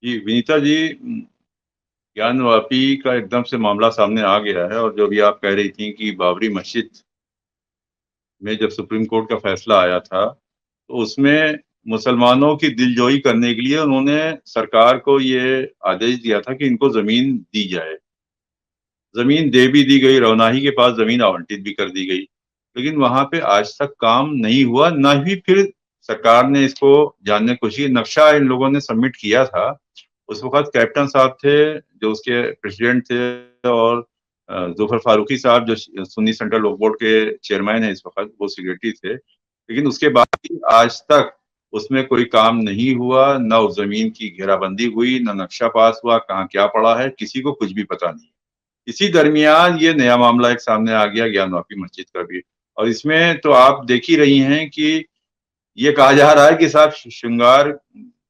जी, विनीता जी, ज्ञानवापी का एकदम से मामला सामने आ गया है। और जो भी आप कह रही थी कि बाबरी मस्जिद में जब सुप्रीम कोर्ट का फैसला आया था, तो उसमें मुसलमानों की दिलजोई करने के लिए उन्होंने सरकार को ये आदेश दिया था कि इनको जमीन दी जाए। जमीन दे भी दी गई, रवनाही के पास जमीन आवंटित भी कर दी गई, लेकिन वहां पे आज तक काम नहीं हुआ, न ही फिर सरकार ने इसको जानने की कोशिश की। नक्शा इन लोगों ने सबमिट किया था। उस वक्त कैप्टन साहब थे जो उसके प्रेसिडेंट थे, और जुफर फारूकी साहब जो सुन्नी सेंट्रल वक्फ बोर्ड के चेयरमैन है इस वक्त, वो सेक्रेटरी थे। लेकिन उसके बाद भी आज तक उसमें कोई काम नहीं हुआ, न उस जमीन की घेराबंदी हुई, न नक्शा पास हुआ, कहाँ क्या पड़ा है किसी को कुछ भी पता नहीं। इसी दरमियान ये नया मामला एक सामने आ गया ज्ञानवापी मस्जिद का भी। और इसमें तो आप देख ही रही हैं कि ये कहा जा रहा है कि साहब श्रृंगार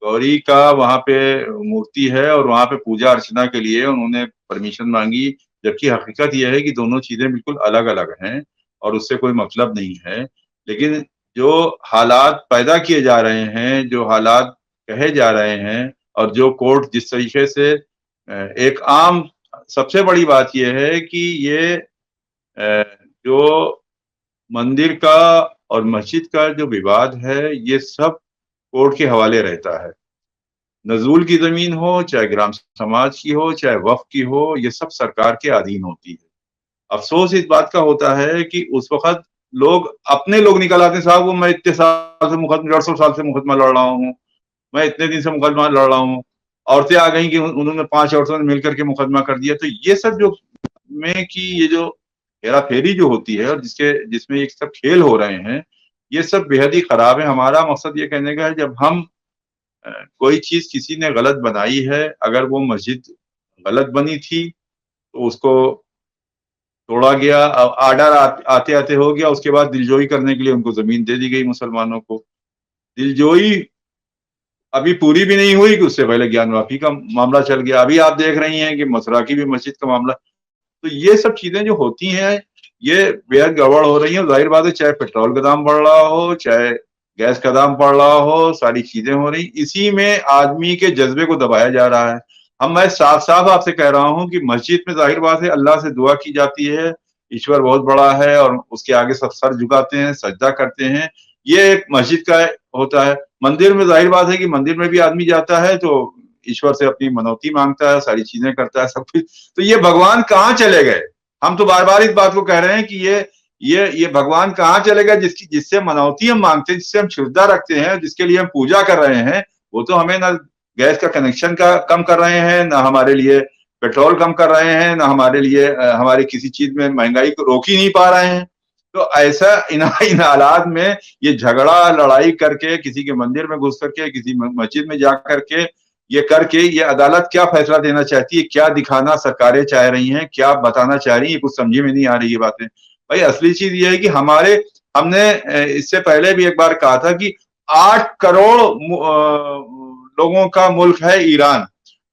गौरी का वहां पे मूर्ति है और वहां पे पूजा अर्चना के लिए उन्होंने परमिशन मांगी, जबकि हकीकत यह है कि दोनों चीजें बिल्कुल अलग अलग हैं और उससे कोई मतलब नहीं है। लेकिन जो हालात पैदा किए जा रहे हैं, जो हालात कहे जा रहे हैं, और जो कोर्ट जिस तरीके से एक आम, सबसे बड़ी बात यह है कि ये जो मंदिर का और मस्जिद का जो विवाद है, ये सब कोर्ट के हवाले रहता है। नजूल की जमीन हो, चाहे ग्राम समाज की हो, चाहे वक्फ की हो, ये सब सरकार के अधीन होती है। अफसोस इस बात का होता है कि उस वक्त लोग अपने लोग निकल आते हैं, साहब वो मैं इतने साल से मुकदमा, 150 साल से मुकदमा लड़ रहा हूँ, मैं इतने दिन से मुकदमा लड़ रहा हूँ। औरतें आ गई कि उन्होंने 5 औरतों ने मिलकर के मुकदमा कर दिया। तो ये सब जो में कि ये जो हेरा फेरी जो होती है और जिसमें ये सब खेल हो रहे हैं, ये सब बेहद ही खराब है। हमारा मकसद ये कहने का है, जब हम कोई चीज किसी ने गलत बनाई है, अगर वो मस्जिद गलत बनी थी तो उसको तोड़ा गया, आर्डर आते आते हो गया, उसके बाद दिलजोई करने के लिए उनको जमीन दे दी गई मुसलमानों को। दिलजोई अभी पूरी भी नहीं हुई कि उससे पहले ज्ञानवापी का मामला चल गया। अभी आप देख रही हैं कि मथुरा की भी मस्जिद का मामला। तो ये सब चीजें जो होती हैं, ये बेहद गड़बड़ हो रही है। जाहिर बात है, चाहे पेट्रोल का दाम बढ़ रहा हो, चाहे गैस का दाम बढ़ रहा हो, सारी चीजें हो रही, इसी में आदमी के जज्बे को दबाया जा रहा है। मैं साफ साफ आपसे कह रहा हूं कि मस्जिद में जाहिर बात है अल्लाह से दुआ की जाती है, ईश्वर बहुत बड़ा है और उसके आगे सब सर झुकाते हैं, सजदा करते हैं। ये एक मस्जिद का होता है। मंदिर में जाहिर बात है कि मंदिर में भी आदमी जाता है तो ईश्वर से अपनी मनौती मांगता है, सारी चीजें करता है, सब कुछ। तो ये भगवान कहाँ चले गए? हम तो बार बार इस बात को कह रहे हैं कि ये भगवान कहाँ चले गए जिससे मनौती हम मांगते हैं, जिससे हम श्रद्धा रखते हैं, जिसके लिए हम पूजा कर रहे हैं। वो तो हमें ना गैस का कनेक्शन का कम कर रहे हैं, ना हमारे लिए पेट्रोल कम कर रहे हैं, ना हमारे लिए हमारी किसी चीज में महंगाई को रोक ही नहीं पा रहे हैं। तो ऐसा इन हालात में ये झगड़ा लड़ाई करके, किसी के मंदिर में घुस करके, किसी मस्जिद में जा करके, ये अदालत क्या फैसला देना चाहती है, क्या दिखाना सरकारें चाह रही हैं, क्या बताना चाह रही है, कुछ समझी में नहीं आ रही है बातें। भाई असली चीज ये है कि हमने इससे पहले भी एक बार कहा था कि 8 करोड़ लोगों का मुल्क है ईरान।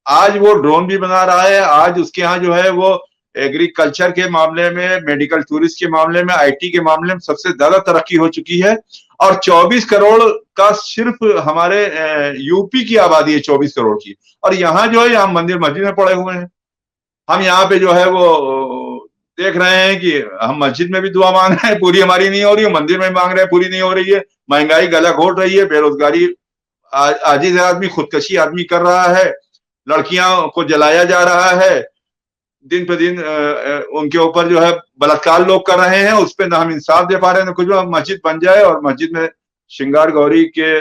आज वो ड्रोन भी बना रहा है। आज उसके यहाँ जो है वो एग्रीकल्चर के मामले में, मेडिकल टूरिस्ट के मामले में, आईटी के मामले में सबसे ज्यादा तरक्की हो चुकी है। और 24 करोड़ का सिर्फ हमारे यूपी की आबादी है, 24 करोड़ की। और यहाँ जो है, यहाँ मंदिर मस्जिद में पड़े हुए हैं। हम यहाँ पे जो है वो देख रहे हैं कि हम मस्जिद में भी दुआ मांग रहे हैं, पूरी हमारी नहीं हो रही है, मंदिर में मांग रहे हैं, पूरी नहीं हो रही है। महंगाई गला घोट रही है, बेरोजगारी, आजिज आदमी खुदकशी आदमी कर रहा है, लड़कियां को जलाया जा रहा है, दिन पे दिन उनके ऊपर जो है बलात्कार लोग कर रहे हैं, उस पर ना हम इंसाफ दे पा रहे हैं ना कुछ। मस्जिद बन जाए और मस्जिद में श्रृंगार गौरी के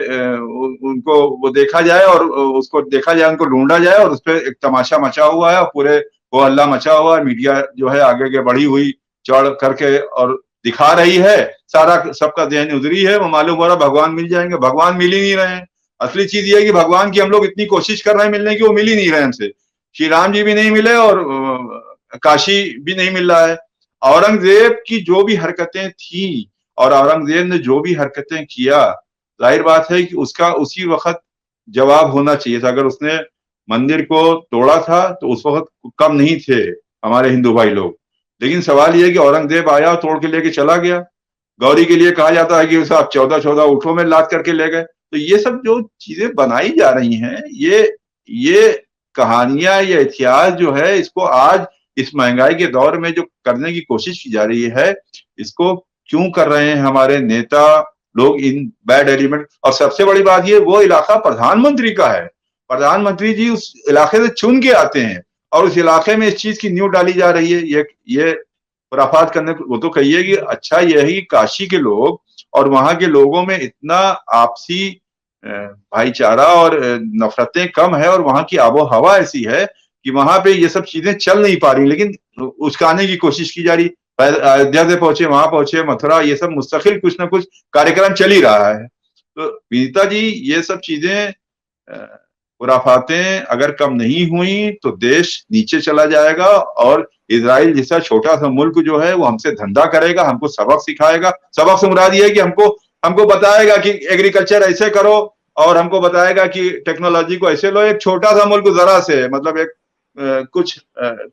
उनको वो देखा जाए और उसको देखा जाए, उनको ढूंढा जाए, और उस पर एक तमाशा मचा हुआ है और पूरे वो हल्ला मचा हुआ है। मीडिया जो है आगे के बढ़ी हुई चढ़ करके और दिखा रही है, सारा सबका ध्यान उधरी है। वो मालूम हो रहा भगवान मिल जाएंगे, भगवान मिल ही नहीं रहे हैं। असली चीज ये है कि भगवान की हम लोग इतनी कोशिश कर रहे हैं मिलने की, वो मिल ही नहीं रहे हमसे। श्री राम जी भी नहीं मिले और काशी भी नहीं मिल रहा है। औरंगजेब की जो भी हरकतें थी और औरंगजेब ने जो भी हरकतें किया, जाहिर बात है कि उसका उसी वक्त जवाब होना चाहिए था। अगर उसने मंदिर को तोड़ा था तो उस वक्त कम नहीं थे हमारे हिंदू भाई लोग। लेकिन सवाल यह है कि औरंगजेब आया और तोड़ के लेके चला गया। गौरी के लिए कहा जाता है कि उसे आप 14 14 ऊँटों में लाद करके ले गए। तो ये सब जो चीजें बनाई जा रही हैं, ये ये कहानियां, ये इतिहास जो है, इसको आज इस महंगाई के दौर में जो करने की कोशिश की जा रही है, इसको क्यों कर रहे हैं हमारे नेता लोग, इन बैड एलिमेंट। और सबसे बड़ी बात ये, वो इलाका प्रधानमंत्री का है, प्रधानमंत्री जी उस इलाके से चुन के आते हैं और उस इलाके में इस चीज की नींव डाली जा रही है। ये खुराफात करने को, वो तो कहिए कि अच्छा यही काशी के लोग और वहां के लोगों में इतना आपसी भाईचारा और नफरतें कम है, और वहां की आबो हवा ऐसी है कि वहां पे ये सब चीजें चल नहीं पा रही, लेकिन उस्काने की कोशिश की जा रही। अयोध्या से पहुंचे, वहां पहुंचे, मथुरा, ये सब मुस्तकिल कुछ ना कुछ कार्यक्रम चल ही रहा है। तो विनीता जी, ये सब चीजें, खुराफातें अगर कम नहीं हुई तो देश नीचे चला जाएगा, और इजराइल जैसा छोटा सा मुल्क जो है वो हमसे धंधा करेगा, हमको सबक सिखाएगा। सबक से मुराद ये है कि हमको बताएगा कि एग्रीकल्चर ऐसे करो, और हमको बताएगा कि टेक्नोलॉजी को ऐसे लो। एक छोटा सा मुल्क जरा से, मतलब एक कुछ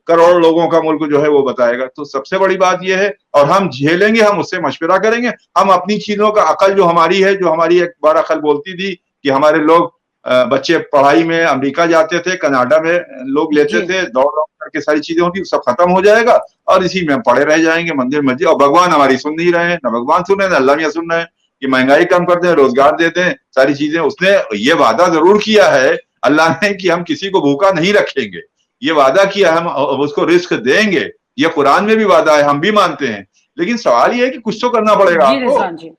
करोड़ लोगों का मुल्क जो है वो बताएगा। तो सबसे बड़ी बात यह है, और हम झेलेंगे, हम उससे मशवरा करेंगे, हम अपनी चीजों का अकल जो हमारी है, जो हमारी एक बार अकल बोलती थी कि हमारे लोग बच्चे पढ़ाई में अमेरिका जाते थे, कनाडा में लोग लेते थे, दौड़ दौड़ करके सारी चीजें होती, सब खत्म हो जाएगा और इसी में हम पड़े रह जाएंगे मंदिर मस्जिद। और भगवान हमारी सुन नहीं रहे हैं, ना भगवान सुन रहे हैं, ना अल्लाह मियां सुन रहे हैं कि महंगाई कम करते हैं, रोजगार देते हैं, सारी चीजें। उसने ये वादा जरूर किया है अल्लाह ने कि हम किसी को भूखा नहीं रखेंगे, ये वादा किया है, हम उसको रिस्क देंगे, ये कुरान में भी वादा है, हम भी मानते हैं। लेकिन सवाल ये है कि कुछ तो करना पड़ेगा आपको।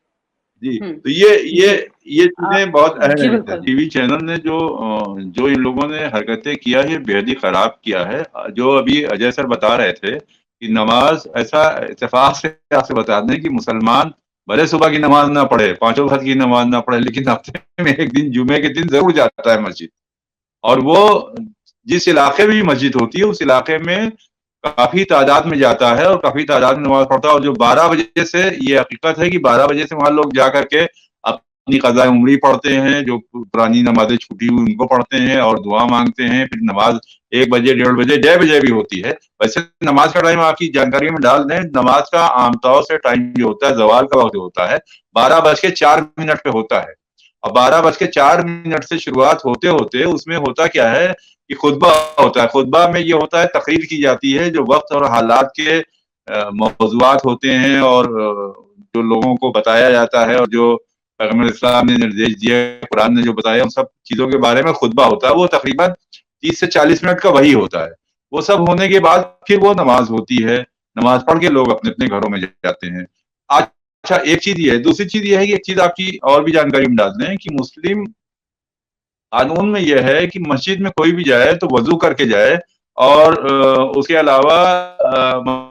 जी, तो ये चीजें बहुत अहम है। टीवी चैनल ने जो इन लोगों ने हरकतें किया है, बेहद ही खराब किया है। जो अभी अजय सर बता रहे थे कि नमाज, ऐसा इत्तेफाक से आपसे बता दें कि मुसलमान भले सुबह की नमाज ना पढ़े, पांचों वक्त की नमाज ना पढ़े, लेकिन हफ्ते में एक दिन, जुमे के दिन जरूर जाता है मस्जिद। और वो जिस इलाके में भी मस्जिद होती है, उस इलाके में काफी तादाद में जाता है और काफी तादाद में नमाज पढ़ता है। और जो 12 बजे से, ये हकीकत है कि 12 बजे से वहां लोग जाकर के अपनी कज़ा उम्री पढ़ते हैं, जो पुरानी नमाजें छूटी हुई उनको पढ़ते हैं और दुआ मांगते हैं। फिर नमाज 1 बजे, 1:30 बजे, 1:30 बजे भी होती है। वैसे नमाज का टाइम आपकी जानकारी में डाल दें, नमाज का आमतौर से टाइम जो होता है, जवाल का वक्त होता है 12:04 पे होता है। और 12:04 से शुरुआत होते होते उसमें होता क्या है कि खुतबा होता है। खुतबा में ये होता है, तकरीर की जाती है, जो वक्त और हालात के मौज़ूआत होते हैं और जो लोगों को बताया जाता है, और जो पैगंबर इस्लाम ने निर्देश दिए, कुरान ने जो बताया, उन सब चीजों के बारे में खुतबा होता है। वो तकरीबन 30 से 40 मिनट का वही होता है। वो सब होने के बाद फिर वो नमाज होती है। नमाज पढ़ के लोग अपने अपने घरों में जाते हैं। अच्छा, एक चीज ये है। दूसरी चीज ये है कि एक चीज आपकी और भी जानकारी में डाल दें कि मुस्लिम कानून में यह है कि मस्जिद में कोई भी जाए तो वजू करके जाए, और उसके अलावा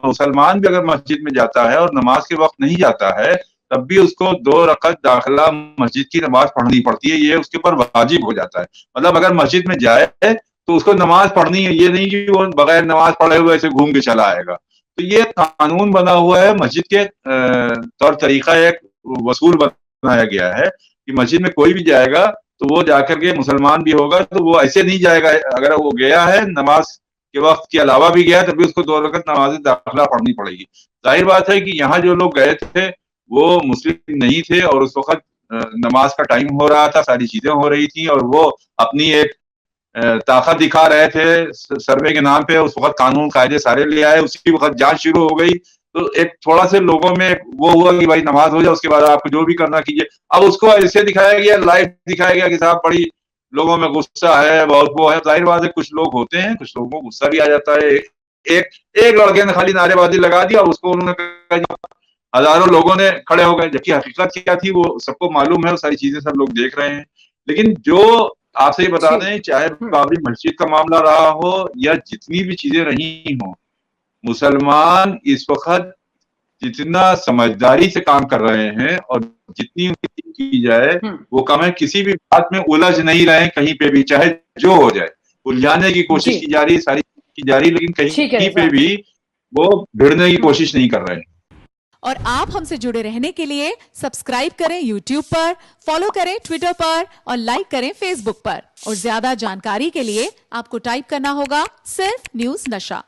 मुसलमान भी अगर मस्जिद में जाता है और नमाज के वक्त नहीं जाता है, तब भी उसको 2 रकअत दाखिला मस्जिद की नमाज पढ़नी पड़ती है। ये उसके ऊपर वाजिब हो जाता है। मतलब अगर मस्जिद में जाए तो उसको नमाज पढ़नी है, ये नहीं कि वो बगैर नमाज पढ़े हुए ऐसे घूम के चला आएगा। तो ये कानून बना हुआ है, मस्जिद के तौर तरीका एक वसूल बनाया गया है कि मस्जिद में कोई भी जाएगा तो वो जाकर के, मुसलमान भी होगा तो वो ऐसे नहीं जाएगा। अगर वो गया है नमाज के वक्त के अलावा भी गया, तभी उसको 2 रकअत नमाज दाखिला पढ़नी पड़ेगी। जाहिर बात है कि यहाँ जो लोग गए थे वो मुस्लिम नहीं थे, और उस वक्त नमाज का टाइम हो रहा था, सारी चीजें हो रही थी, और वो अपनी एक ताकत दिखा रहे थे सर्वे के नाम पे। उस वक्त कानून कायदे सारे ले आए, उसी वक्त जांच शुरू हो गई। तो एक थोड़ा से लोगों में वो हुआ कि भाई नमाज हो जाए, उसके बाद आपको जो भी करना कीजिए। अब उसको ऐसे दिखाया गया, लाइव दिखाया गया कि साहब बड़ी लोगों में गुस्सा है, बहुत वो है। जाहिर बात है, कुछ लोग होते हैं, कुछ लोगों को गुस्सा भी आ जाता है। एक एक लड़के ने खाली नारेबाजी लगा दी और उसको उन्होंने, हजारों लोगों ने खड़े हो गए, जबकि हकीकत क्या थी वो सबको मालूम है, वो सारी चीजें सब लोग देख रहे हैं। लेकिन जो आपसे ही बता दें, चाहे बाबरी मस्जिद का मामला रहा हो या जितनी भी चीजें रही हो, मुसलमान इस वक्त जितना समझदारी से काम कर रहे हैं और जितनी की जाए वो कम है। किसी भी बात में उलझ नहीं रहे, कहीं पे भी, चाहे जो हो जाए। उलझाने की कोशिश की जा रही है, सारी की जा रही है, लेकिन कहीं पे भी वो भिड़ने की कोशिश नहीं कर रहे हैं। और आप हमसे जुड़े रहने के लिए सब्सक्राइब करें YouTube पर, फॉलो करें Twitter पर और लाइक करें Facebook पर। और ज्यादा जानकारी के लिए आपको टाइप करना होगा सिर्फ न्यूज़ नशा।